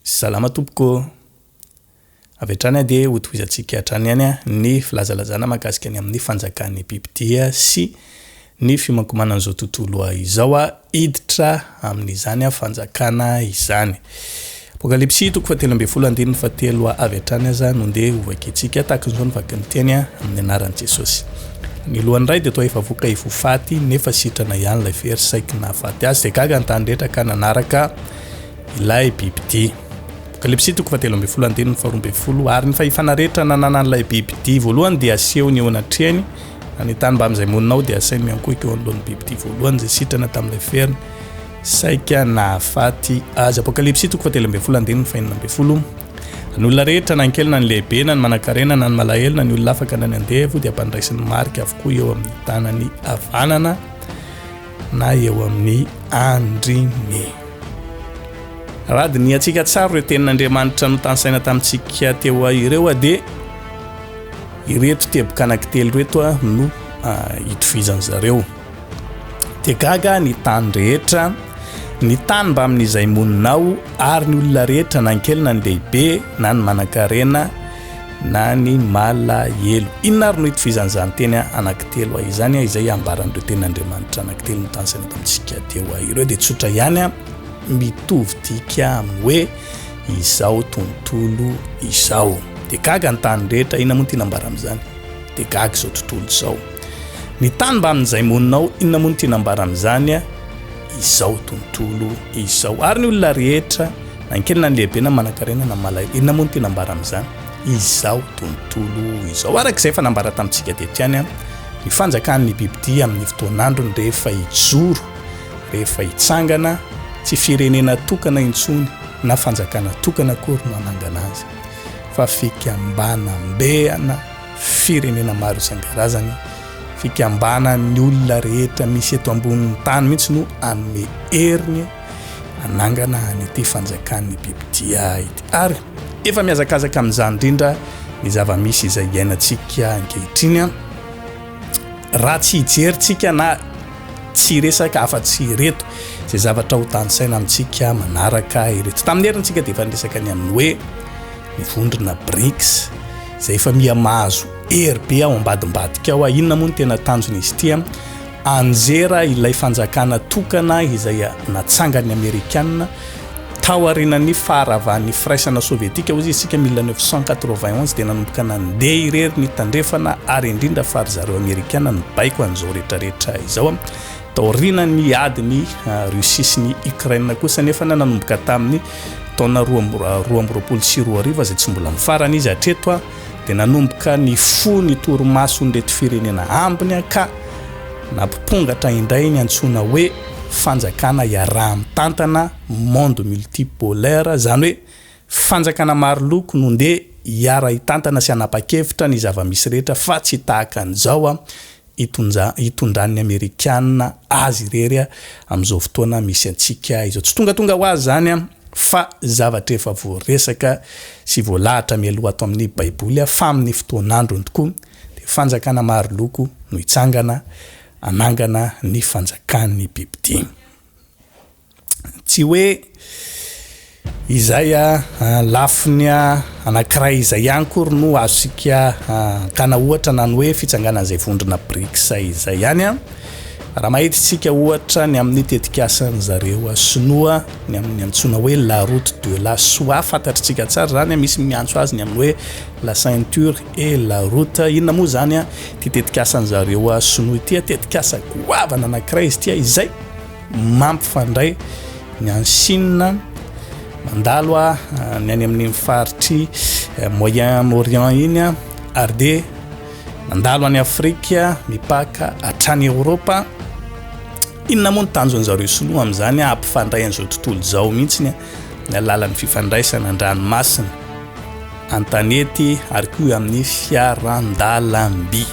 Salama tompoko. Avetrany dia hotoizantsika hatrany any ny filazalazana mahakasika ny amin'ny fanjakan'ny bibidia sy ny fimankomanana zao tontolo izao iditra amin'izany fanjakana izany. Apokalipsy 3:17 avetrany aza no nde hovakitsika takon'izao ny vaky ny teny amin'ny anaran'i jesosy. Ny lohan'ny ray dia toa efa voka ifofaty nefa sitrana ihany ilay very saiky nahafaty azy dia gaga nytandretra ka nanaraka ilay bibidia. Apokalipsy 3:17 ary ny fahifanareta nanana an'ilay bibidia voalohany dia aseho ny eo anatrehany ny tany mba amin'izay moninao dia asainy miankoika eo anoloan'ny bibidia voalohany izay sitrana tamin'ilay very saika nahafaty azy. Apokalipsy 3:17 ny olona rehetra na nkely na ny lehibe na ny manan-karena na ny malahelo na ny olona afaka na ny andevo dia ampandraisiny marika avokoa eo amin'ny tanany havanana na eo amin'ny andriny. Raha ny atsika tsara ireo tenin'Andriamanitra no tansaina tamintsika teo ireo dia ireto teboka anankitelo reto no hitovizany zareo. Dia gaga ny tany rehetra, ny tany mba amin'izay moninao ary ny olona rehetra na nkely na ny lehibe na ny manan-karena na ny malahelo. Inona ary no hitovizan'izany teny anankitelo izany izay ambaran'ireo tenin'Andriamanitra anankitelo no tansaina tamintsika teo ireo dia tsotra ihany mitovy dika amin'ny hoe izao tontolo izao. Dia gaga ny tany rehetra, inona moa tiana ambara amin'izany? Dia gaga izao tontolo izao. Ny tany mba amin'izay moninao, inona moa tiana ambara amin'izany? Izao tontolo izao. Ary ny olona rehetra na nkely na ny lehibe na manan-karena na malahelo, inona moa tiana ambara amin'izany? Izao tontolo izao. Arak'izay efa nambara tamintsika tetyany ny fanjakan'ny bibidia amin'ny fotoan'androny rehefa hijoro, rehefa hitsangana, tsy firenena tokana intsony na fanjakana tokana akory no anangana azy fa fikambanam-beana firenena maro isan-karazany, fikambana ny olona rehetra misy eto ambonin'ny tany mihitsy no anome heriny anangana an'ity fanjakan'ny bibidia ity. Ary efa miazakazaka amin'izany indrindra ny zava-misy izay iainantsika ankehitriny raha tsy hijerintsika na tsy resaka afa-tsy reto izay zavatra ho tanysaina amintsika manaraka ireto. Tamin'ny herintsika dia efa niresaka ny amin'ny hoe ny vondrona BRICS izay efa miamahazo hery be ao ambadimbadika ao. Inona moa ny tena tanjony izy ity? Anjera ilay fanjakana tokana izay natsangany Amerikanina tao aorianan'ny faharavan'ny firaisana sovietika ozy isika 1991 dia nanomboka nandeha irery ny tandrefana ary indrindra fa ry zareo Amerikana ny baiko an'izao rehetrarehetra izao. Taorianany adiny Russia sy ny Ukraine kosa nefa nanomboka tamin'ny taona 2024 izay tsy mbola mifarana izy hatreto dia nanomboka ny fo ny torimasony reto firenena ambiny ka nampipongatra indray ny antsoina hoe fanjakana iaraha-mitantana monde multipolaire, zany hoe fanjakana maro loko no nde hiara hitantana sy hanapa-kevitra ny zava-misy rehetra fa tsy tahaka an'izao hitondran'ny Amerikanina azy irery amin'izao fotoana misy antsika izao. Tsy tonga ho azy zany fa zavatra efa voaresaka sy voalahatra mialoha ato amin'ny baiboly fa amin'ny fotoan'androny tokoa dia fanjakana maro loko no hitsangana anangana ny fanjakan'ny bibidia. Tsy hoe izay lafiny anankiray izay ihany kory no azosika kana ohatra na ny hoe fitsanganan'izay vondrona BRICS izay ihany. Raha mahititsika ohatra ny amin'ny tetikasan'ny zareo sinoa ny amin'ny antsoina hoe la route de la soie, fantatritsika tsara zany misy miantso azy ny amin'ny hoe la ceinture et la route. Inona moa zany ty tetikasan'ny zareo sinoa ity? Tetikasa goavana anankiray izy ity izay mampifandray ny Chine mandalo ny any amin'ny faritry Moyen-Orient iny ary dia mandalo any Afrika mipaka hatrany Europa. Inona moa ny tanjon'ny zareo sinoa amin'izany? Ampifandray an'izao tontolo izao mihitsy ny alalan'ny fifandraisana an-dranomasina, an-tanety ary koa amin'ny fiaran-dalam-by.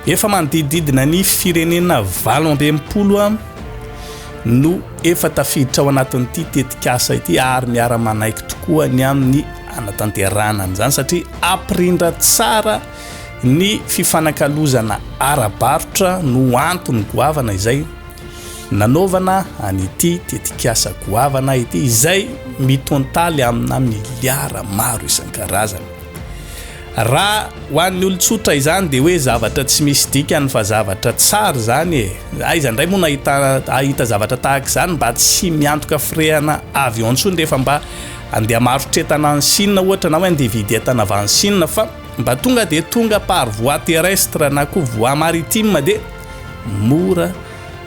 Efa manodididina ny firenena 20 no efa tafiditra ao anatin'ity tetikasa ity ary miara-manaiky tokoa ny amin'ny anatanterana an'izany satria ampirindra tsara ny fifanakalozana ara-barotra no antony goavana izay nanaovana an'ity tetikasa goavana ity izay mitontaly amina miliara maro isan-karazany. Raha ho an'ny olon-tsotra izany dia hoe zavatra tsy misy dikany fa zavatra tsara zany e. Aiza indray moa ahita zavatra tahaka izany mba tsy miantoka firehana avion ntsony rehefa mba andeha marotretana ny Chine ohatra na hoe andeha hividy entana avy any Chine fa mba tonga dia tonga par voie terrestre na koa voie maritime dia mora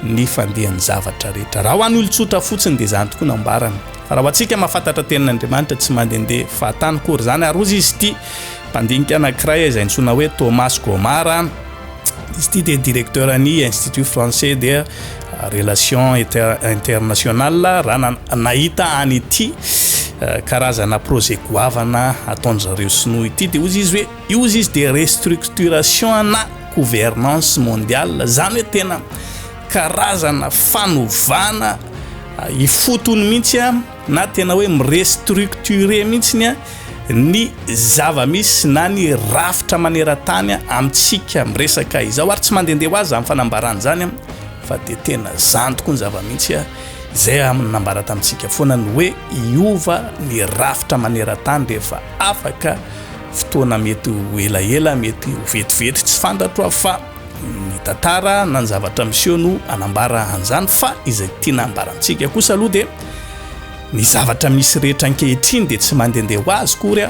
ny fandehan'ny zavatra rehetra. Raha ho an'ny olon-tsotra fotsiny dia izany tokoa nambarana. Fa raha ho antsika mahafantatra tenin'Andriamanitra tsy mandehandeha fahatany kory zany ary ozy izy ity mpandinika anankiray izay antsoina hoe Thomas Gomara. Izy ity dia directeur-ny Institut Français de Relations Internationales raha nahita an'ity karazana projet goavana ataon'zareo sinoa ity dia ozy izy hoe io izy dia restructuration na gouvernance mondiale zany hoe tena karazana fanovana ifotony mihitsy na tena hoe mirestructure mihitsy ny zava-misy na ny rafitra maneran-tany amintsika miresaka izao ary tsy mandehandeha ho azy amin'ny fanambarana zany fa dia tena zany tokoa ny zava-mihitsy izay nambara tamintsika foana ny hoe iova ny rafitra maneran-tany rehefa afaka fotoana mety ho elaela mety ho vetivety tsy fantatro fa ny tantara na ny zavatra miseho no anambara an'izany fa izay tiana ambara amintsika kosa aloha dia ny zavatra misy rehetra ankehitriny dia tsy mandehandeha ho azy kory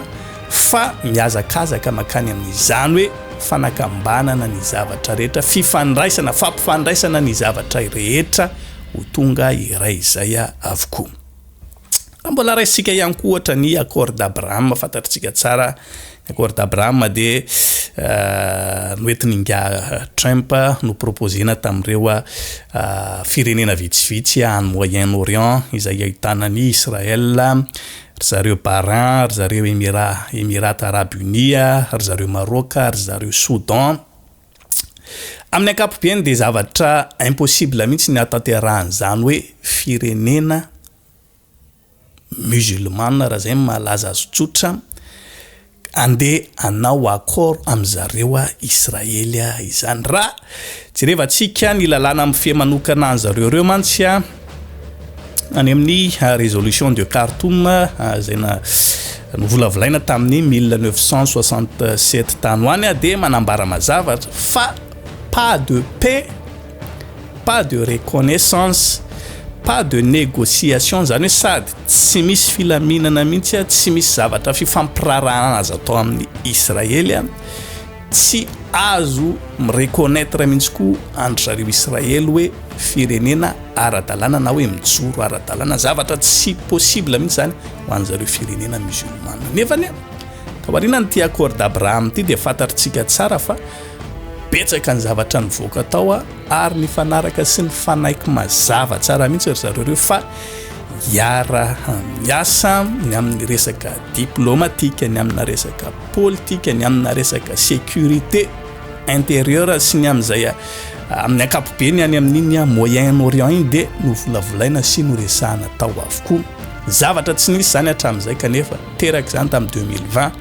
fa miazakazaka makany amin'izany hoe fanakambanana ny zavatra rehetra fifandraisana fampifandraisana ny zavatra rehetra ho tonga iray izay avokoa. Mbola raisitsika ihany koa ohatra ny accord d'Abraham fantatritsika tsara ny accord d'Abraham dia noentin'inga Trump no proposena tamin'ireo firenena vitsivitsy any Moyen-Orient izay ahitana ny Israël, ry zareo Bahrain, ry zareo Émirats Arabes Unis, ry zareo Maroc, ry zareo Soudan. Amin'ny ankapobeny dia zavatra impossible mihitsy ny atanteran'izany hoe firenena musulmane raha zay malaza azy tsotra andeha anao accord amin'zareo Israely izany. Raha jerevantsika ny lalàna amin'ny fihamanokana an'zareo reo mantsy any amin'ny résolution de Khartoum izay novolavolaina tamin'ny 1967 tany hoany dia manambara mazava fa pas de paix, pas de reconnaissance, pas de négociation zany hoe sady tsy misy filaminana mihitsy tsy misy zavatra fifampirarahana azy atao amin'ny Israely tsy azo mireconnaître mihitsy koa andry zareo Israely hoe firenena ara-dalàna na hoe mijoro ara-dalàna zavatra tsy possible mihitsy zany ho an'zareo firenena musulmane. Nefany taoriana ny ty accord d'Abraham ty dia fantatritsika tsara fa betsaka ny zavatra nivoaka tao ary ny fanaraka sy ny fanaiky mazava tsara mihitsy ry zareo reo fa hiara miasa ny amin'ny resaka diplomatika, ny amina resaka politika, ny amina resaka sécurité intérieure sy ny amin'izay amin'ny ankapobeny any amin'iny Moyen-Orient iny dia novolavolaina sy noresahana tao avokoa. Zavatra tsy nisy zany hatramin'izay kanefa teraka zany tamin'ny 2020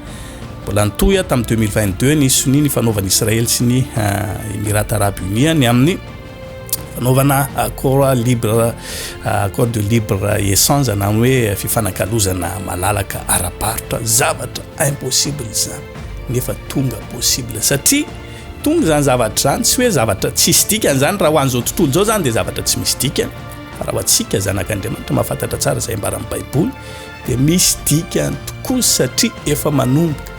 mbola nitoy tamin'ny 2022 nisy ny fanaovana Israël sy ny Émirats Arabes Unis ny amin'ny fanaovana accord de libre échange na hoe fifanakalozana malalaka ara-barotra. Zavatra impossible zany nefa tonga possible satria tonga zany zavatra zany tsy hoe zavatra tsisy dikany zany raha ho an'izao tontolo zao zany dia zavatra tsy misy dikany fa raha ho antsika zanak'Andriamanitra mahafantatra tsara izay ambara amin'ny Baiboly dia misy dikany tokoa satria efa manomboka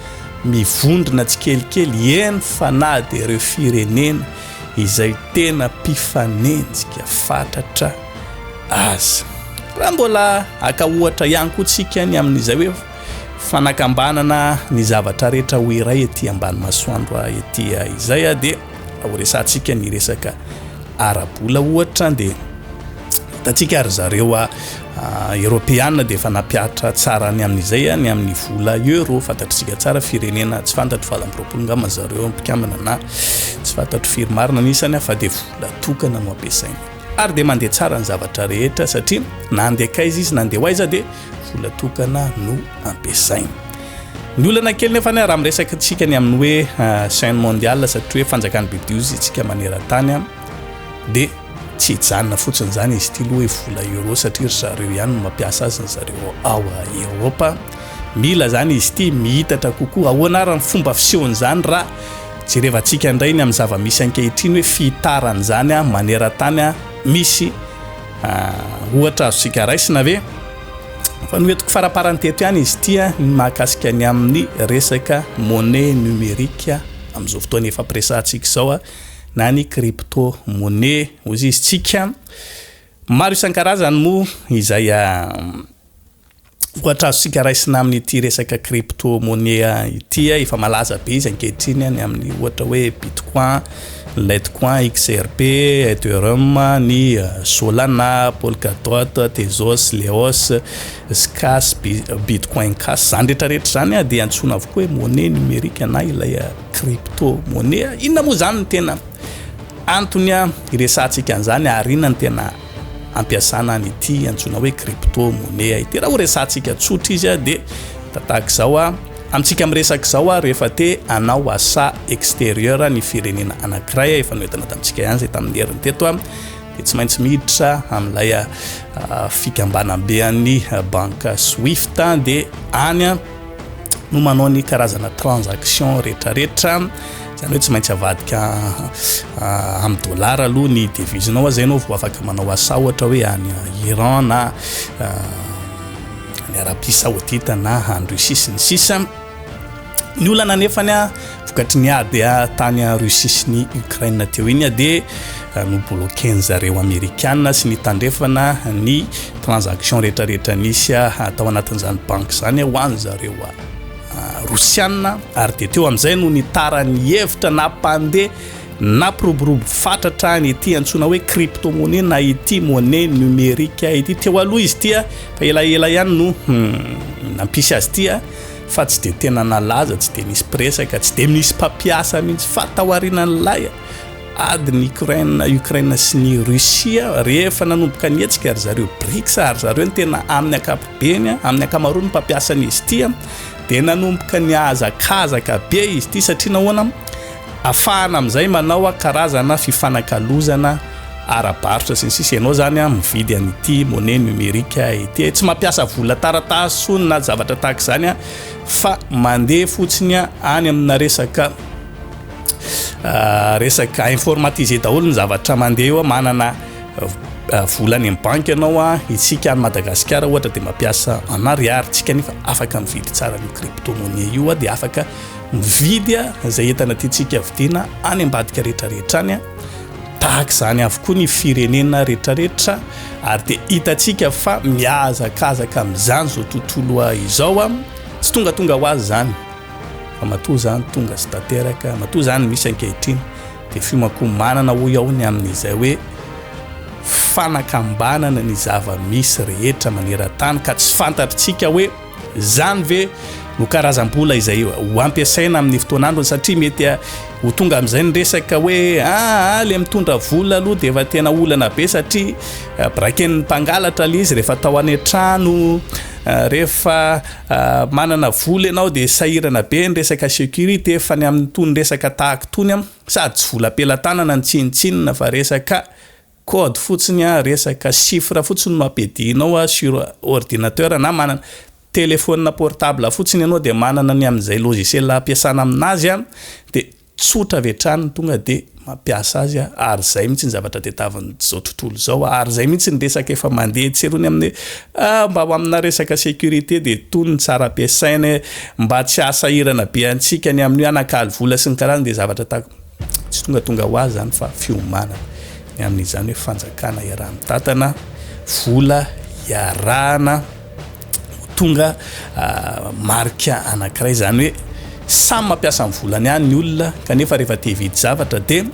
mivondrona tsikelikely eny fanady ireo firenena izay tena mpifanenjika fantatra azy. Raha mbola aka ohatra ihany koa tsika ny amin'izay hoe fanakambanana ny zavatra rehetra ho iray ety ambany masoandro ety izay dia ho resantsika ny resaka arabola ohatra dia tatsika ry zareo Européana dia efa nampiatra tsara ny amin'izay ny amin'ny vola euro fantatritsika tsara firenena tsy fantatro valam-piroapolo ngamba zareo mpikamana na tsy fantatro firy marina nisany fa dia vola tokana no ampiasaina ary dia mandeha tsara ny zavatra rehetra satria na andeha kaiza izy na andeha ho aiza dia vola tokana no ampiasaina. Ny olana kely nefa raha miresaka tsika ny amin'ny hoe chaîne mondiale satria hoe fanjakan'ny bibidia izy tsika maneran-tany dia tsy hijanona fotsiny zany izy ity loha hoe vola euro satria zareo ihany no mampiasa azy ny zareo ao Eropa. Mila zany izy ity mihitatra kokoa ahoana ary ny fomba fisehoany zany raha jerevantsika indray ny amin'ny zava-misy ankehitriny hoe fitarany zany maneran-tany misy ohatra azosika raisina ve fa noetiko faraparanteto ihany izy ity ny mahakasika ny amin'ny resaka monnaie numérique amin'izao fotoana efa presantsika zao na ny crypto monnaie ozy izy tsika maro isan-karazany moa izay ohatra azosika raisina amin'ny ity resaka crypto monnaie ity efa malaza be izy ankehitriny ny amin'ny ohatra hoe bitcoin, litecoin, XRP, Ethereum, ny Solana, Polkadot, Tezos, Leos, Skas, Bitcoin Cash zany rehetrarehetra zany dia antsona avokoa hoe monnaie numérique na ilay crypto monnaie. Inona moa zany ny tena antony iresantsika an'izany ary inona ny tena ampiasana an'ity antsona hoe crypto monnaie ity raha ho resantsika tsotra izy dia tahaka zao amintsika miresaka zao rehefa te anao asa extérieur ny firenena anankiray efa noentina tamintsika ihany zay tamin'ny heriny teto dia tsy maintsy miditra amin'ilay fikambanam-be an'ny banque Swift dia any no manao ny karazana transaction rehetrarehetra zany hoe tsy maintsy avadika amin'ny dollar aloha ny devisenao zay anao vao afaka manao asa ohatra hoe any Iran na ny Arabie Saoudite na any Russie sy ny sisa. Ny olana nefany vokatry ny ady tany Russie sy ny Ukraine teo iny dia no bloqueny zareo Amerikana sy ny tandrefana ny transaction rehetrarehetra nisy atao anatin'izany banque zany ho any zareo Rusiana ary dia teo amin'izay no nitarany hevitra nampandeha nampiroborobo fatratra ny ity antsona hoe crypto monnaie na ity monnaie numérique ity teo aloha izy ity fa elaela ihany no nampisy azy ity fa tsy dia tena nalaza tsy dia nisy presaka tsy dia nisy mpampiasa mihitsy fa taorianany lay ady ny Ukraine sy ny Russia rehefa nanomboka nietsika ary zareo BRICS ary zareo ny tena amin'ny ankapobeny amin'ny ankamaroany mpampiasa n'izy ity dia nanomboka ny azakazaka be izy ity satria nahoana afahana amin'izay manao karazana fifanakalozana ara-barotra sy ny sisa ianao zany mividy an'ity monnaie numérique ity tsy mampiasa vola taratasy na zavatra tahaka zany fa mandeha fotsiny any amina resaka informatisé daholo ny zavatra mandeha eo manana volany amin'ny banque ianao itsika any Madagasikara ohatra dia mampiasa en arrière tsika nefa afaka mividy tsara ny crypto monnaie io dia afaka mividy zay entana tiantsika vidiana any ambadika rehetrarehetra any tahaka zany avokoa ny firenena rehetrarehetra ary dia hitantsika fa miazakazaka amin'izany zao tontolo izao tsy tongatonga ho azy zany fa matoa zany tonga sy tanteraka matoa zany misy ankehitriny dia fimakomanana ho ao ny amin'izay hoe fanakambanana ny zava-misy rehetra maneran-tany ka tsy fantatritsika hoe zany ve no karazam-bola izay ho ampiasaina amin'ny fotoanandro satria mety ho tonga amin'izay ny resaka hoe le mitondra vola aloha dia efa tena olana be satria braken'ny mpangalatra le izy rehefa atao any an-trano rehefa manana vola ianao dia sahirana be ny resaka sécurité fa ny amin'ny tony resaka tahaka tony sady tsy vola pelantanana ny tsinitsinina fa resaka code fotsiny resaka chiffre fotsiny no ampedinao sur ordinateur na manana téléphone portable fotsiny ianao dia manana ny amin'izay logiciel ampiasana aminazy dia tsotra vetrany tonga dia mampiasa azy ary zay mihitsy ny zavatra tetavin'izao tontolo zao ary zay mihitsy ny resaka efa mandeha tserony amin'ny mba amina resaka sécurité dia tony tsara ampiasaina mba tsy asahirana be antsika ny amin'ny anakaly vola sy ny karazany dia zavatra tahaka tsy tonga ho azy zany fa fiomanana ny amin'izany hoe fanjakana iaraha-mitatana vola iarahana tonga marika anankiray zany hoe samy mampiasa amin'ny volany ihany ny olona kanefa rehefa te hividy zavatra dia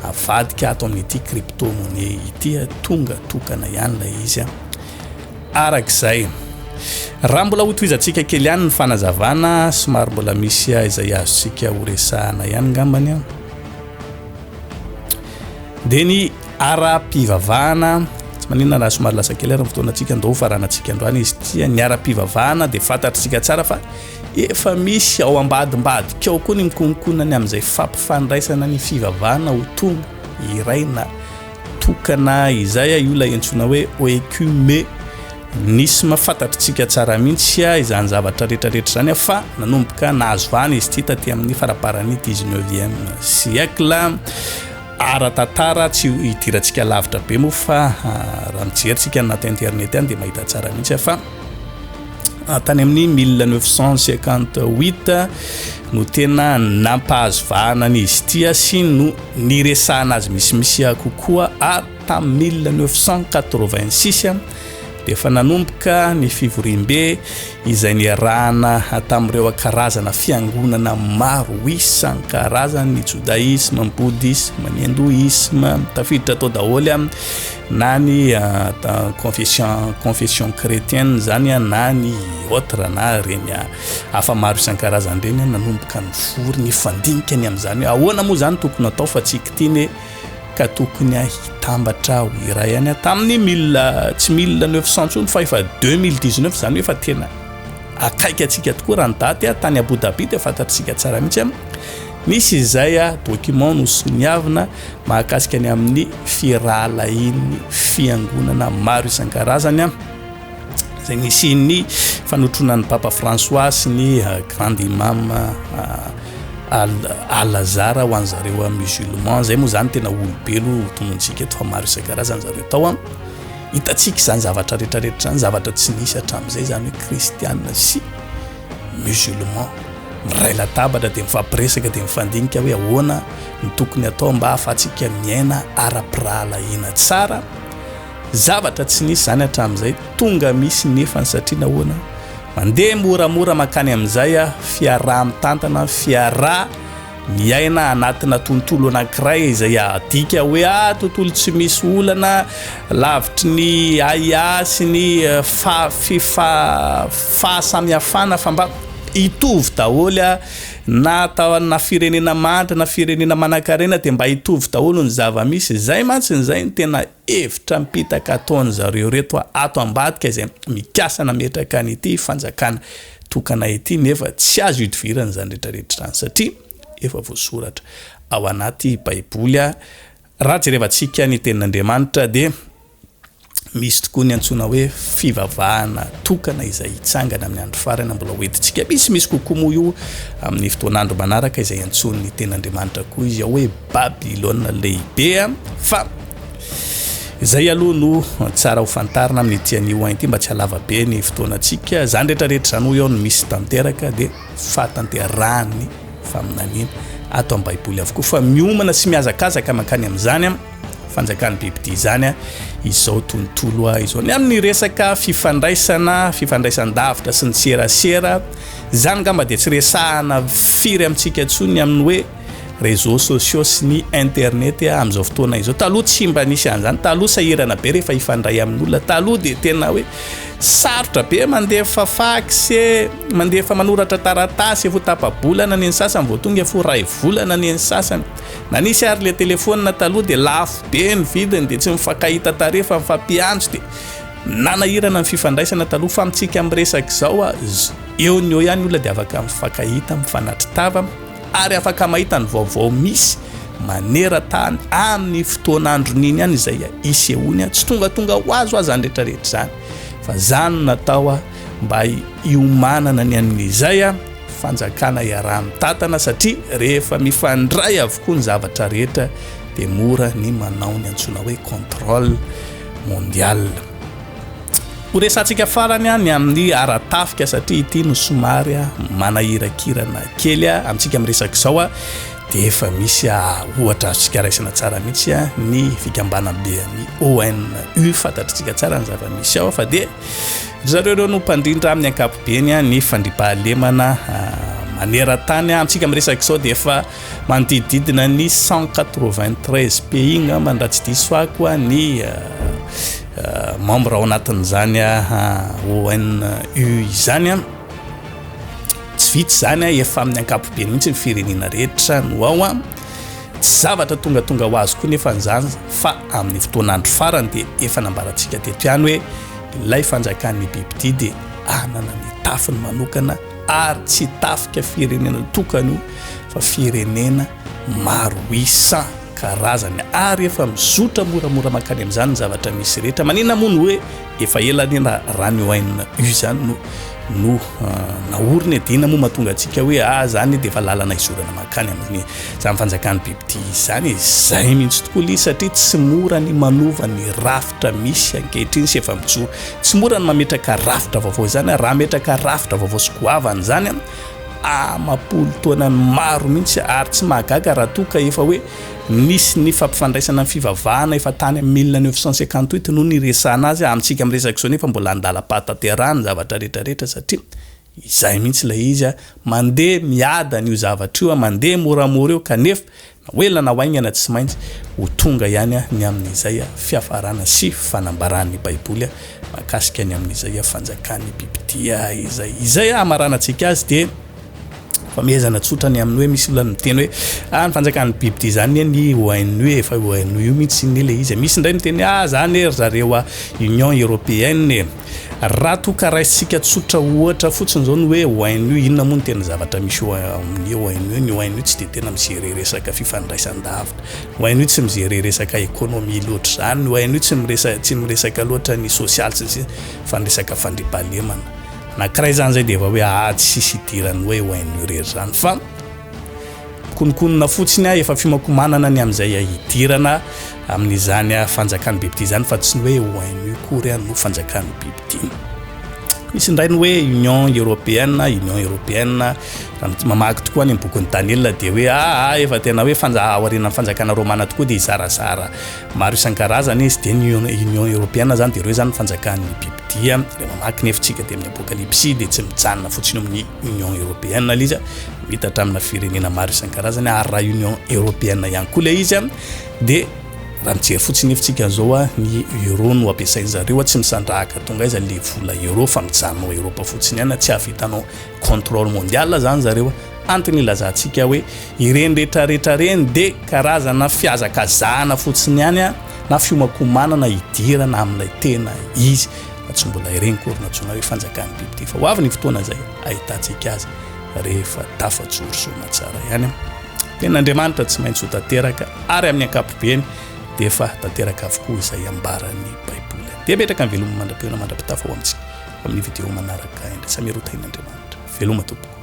avadika ato amin'ity crypto monnaie ity tonga tokana ihany lay izy arak'izay raha mbola ho tohizantsika kely ihany ny fanazavana somary mbola misy izay azontsika ho resahana ihany ngambany dia ny ara-pivavahana tsy maninona raha somary lasa kely ary fotoanantsika ndao faranantsika androany izy tia ny ara-pivavahana dia fantatritsika tsara fa efa misy ao ambadimbadika ao koa ny mikonkonany amin'izay fampifandraisana ny fivavahana ho tonga iray na tokana izay io la entsona hoe OEUCUMENISME fantatritsika tsara mihitsy izany zavatra rehetrarehetra zany fa nanomboka nahazo vahana izy ty taty amin'ny faraparany 19e siècle ara-tantara tsy hidirantsika lavitra be moa fa raha mijerytsika anaty internet any dia mahita tsara mihitsy fa tany amin'ny 1958 no tena nampahazo vahana an'izy ity sy no niresahana azy misimisy kokoa ary tamin'ny 1986 dia efa nanomboka ny fivorim-be izay niarahana tamin'ireo karazana fiangonana maro isan-karazany ny judaïsme, ny bouddhisme, ny hindouisme tafiditra tao daholo na ny confession chrétienne zany na ny autre na reny hafa maro isan-karazany reny nanomboka ny vory ny fandinika ny amin'izany ahoana moa zany tokony atao fa tsy kitiny ka tokony hitambatra ho iray ihany tamin'ny tsy 1900 fa efa 2019 zany efa tena akaiky atsika tokoa raha ny daty tany Abu Dhabi dia fantatritsika tsara mihitsy nisy izay document nosoniavina mahakasika ny amin'ny firahalahin'ny fiangonana maro isan-karazany zay nisy ny fanotronan'ny Papa François sy ny grand imam Al-Azhar ho an'zareo musulman zay moa zany tena olobelo tomontsika eto fa maro isan-karazany zareo tao hitatsika zany zavatra rehetrarehetra zany zavatra tsy nisy hatramin'izay zany hoe kristiana sy musulman miray latabatra dia mifampiresaka dia mifandinika hoe ahoana ny tokony atao mba ahafahantsika miaina ara-pirahalaina tsara zavatra tsy nisy zany hatramin'izay tonga misy nefa satria nahoana mandeha moramora makany amin'izay fiaraha-mitantana fiaraha miaina anatina tontolo anankiray izay adika hoe tontolo tsy misy olana lavitry ny aya sy ny fahasamihafana fa mba hitovy daholo na firenena mantra na firenena manan-karena dia mba hitovy daholo ny zava-misy zay mantsy zay ny tena hevitra mipitaka ataony zareo reto ato ambadika izay mikasana metraka an'ity fanjakana tokana ity nefa tsy azo hidivirana zany rehetrarehetra zany satria efa voasoratra ao anaty baiboly raha jerevantsika ny tenin'Andriamanitra dia misy tokoa ny antsoina hoe fivavahana tokana izay hitsangana amin'ny andro farany mbola hoentintsika misy kokoa moa io amin'ny fotoanandro manaraka izay antson'ny tenin'Andriamanitra koa izy hoe Babilôna lehibe fa izay aloha no tsara ho fantarina amin'ny tian'io ity mba tsy halava be ny fotoanantsika zany rehetrarehetra zany ho eo no misy tanteraka dia fatanterahany faminanina ato amin'ny baiboly avokoa fa miomana sy miazakazaka mankany amin'izany fanjakan'ny bibidia zany izao tontolo izao ny amin'ny resaka fifandraisan-davitra sy ny serasera zany ngamba dia tsy resahana firy amintsika tsony amin'ny hoe réseaux sociaux sy ny internet amin'izao fotoana izao taloha tsy mba nisy an'izany taloha sahirana be rehefa hifandray amin'olona taloha dia tena hoe sarotra be mandefa fax mandefa manoratra taratasy efa tapabolana ny sasany vao tonga efa ray volana ny sasany na nisy ary le telefônina taloha dia lafo be ny vidiny dia tsy mifankahita tare fa mifampiantso dia nanahirana ny fifandraisana taloha fa amintsika miresaka zao eo ny eo ihany olona dia afaka mifankahita mifanatritava ary afaka mahita ny vaovao misy maneran-tany amin'ny fotoanandron'iny ihany izay isehony tsy tonga ho azo azany rehetrarehetra zany fa zany natao mba iomanana ny an'izay fanjakana iaraha-mitantana satria rehefa mifandray avokoa ny zavatra rehetra dia mora ny manao ny antsoina hoe contrôle mondial ho resantsika farany ny amin'ny ara-tafika satria ity no somary manahirakirana kely amintsika miresaka zao dia efa misy ohatra azontsika raisana tsara mihitsy ny fikambana be ny ONU fantatritsika tsara ny zava-misy ao fa dia zareo no mpandrindra amin'ny ankapobeny ny fandripahalemana maneran-tany amintsika miresaka zao dia efa manodididina ny 193 pays ngamba raha tsy diso ako ny membre ao anatin'izany ONU izany tsy vitsy zany efa amin'ny ankapobeny mihitsy ny firenena rehetra no ao tsy zavatra tonga ho azo koa nefa n'izany fa amin'ny fotoanandro farany dia efa nambarantsika teto ihany hoe ilay fanjakan'ny bibidia dia anana ny tafiny manokana ary tsy tafika firenena tokany fa firenena maro isan isan-karazany ary efa mizotra moramora makany amin'izany ny zavatra misy rehetra maninona moa ny hoe efa elany raha ny oaina io zany no naoriny dina moa mahatonga antsika hoe zany dia efa lalana izorana makany amin'ny zany fanjakany bibidia zany izay mihitsy tokoa li satria tsy mora ny manova ny rafitra misy ankehitriny sy efa mijoro tsy mora ny mametraka rafitra vaovao zany raha metraka rafitra vaovao sy goavany zany amapolo taona ny maro mihitsy ary tsy mahagaga raha toka efa hoe nisy ny fampifandraisana amin'ny fivavahana efa tany amin'ny 1958 no ny resana azy amintsika miresaka zao nefa mbola andala-pahataterahany zavatra rehetrarehetra satria izay mihitsy ilay izy mandeha miada n'io zavatra io mandeha moramora eo kanefa nahoelana hoaingana tsy maintsy ho tonga ihany ny amin'izay fiafarana sy fanambaran'ny baiboly makasika ny amin'izay fanjakan'ny bibidia izay amaranantsika azy dia famezana tsotra ny amin'ny hoe misy olona miteny hoe ny fanjakan'ny bibidia zany ny ONU efa ONU io mihitsy ny le izy misy ndray miteny zany zareo Union Européenne raha toka raisitsika tsotra ohatra fotsiny zao ny hoe ONU inona moa ny tena zavatra misy amin'ny ONU ny ONU tsy dia tena mijery resaka fifandraisan-davitra ONU tsy mijery resaka économie loatra zany ONU tsy miresaka loatra ny social sy fandraisaka fandriampahalemana nakiray zany zay dia efa hoe tsy sisy idirany hoe ONU rery zany fa konikonina fotsiny efa fimakomanana ny amin'izay idirana amin'izany fanjakan'ny bibidia zany fa tsy ny hoe ONU kory no fanjakan'ny bibidia misy ndray ny hoe Union Européenne mamaky tokoa ny bokin'ny Daniel dia hoe efa tena hoe aoriana fanjakana romana tokoa dia zarazara maro isan-karazany izy dia ny Union Européenne zany dia reo zany fanjakan'ny bibidia rehefa mamaky ny efitsika dia amin'ny apokalypsy dia tsy mijanona fotsiny amin'ny Union Européenne izy mitatra amina firenena maro isan-karazany ary raha Union Européenne ihany koa le izy dia raha mijery fotsiny efitsika zao ny euro no ampiasainy zareo tsy misandrahaka tonga izy le vola euro fa mijanonao Europa fotsiny ihany tsy havitanao contrôle mondial zany zareo antony ilazantsika hoe ireny rehetrarehetra reny dia karazana fiazakazahana fotsiny ihany na fiomakomanana idirana amin'ilay tena izy tsy mbola ireny kory natsona hoe fanjakan'ny bibidia fa ho avy ny fotoana zay ahitantsika azy rehefa tafajoro soa tsara ihany ten'Andriamanitra tsy maintsy ho tanteraka ary amin'ny ankapobeny dia efa tanteraka avokoa izay ambaran'ny baiboly dia metraka ny veloma mandram-peona mandram-pitafa ho amintsika amin'ny vidéo manaraka indray samy rotain'Andriamanitra veloma tompoko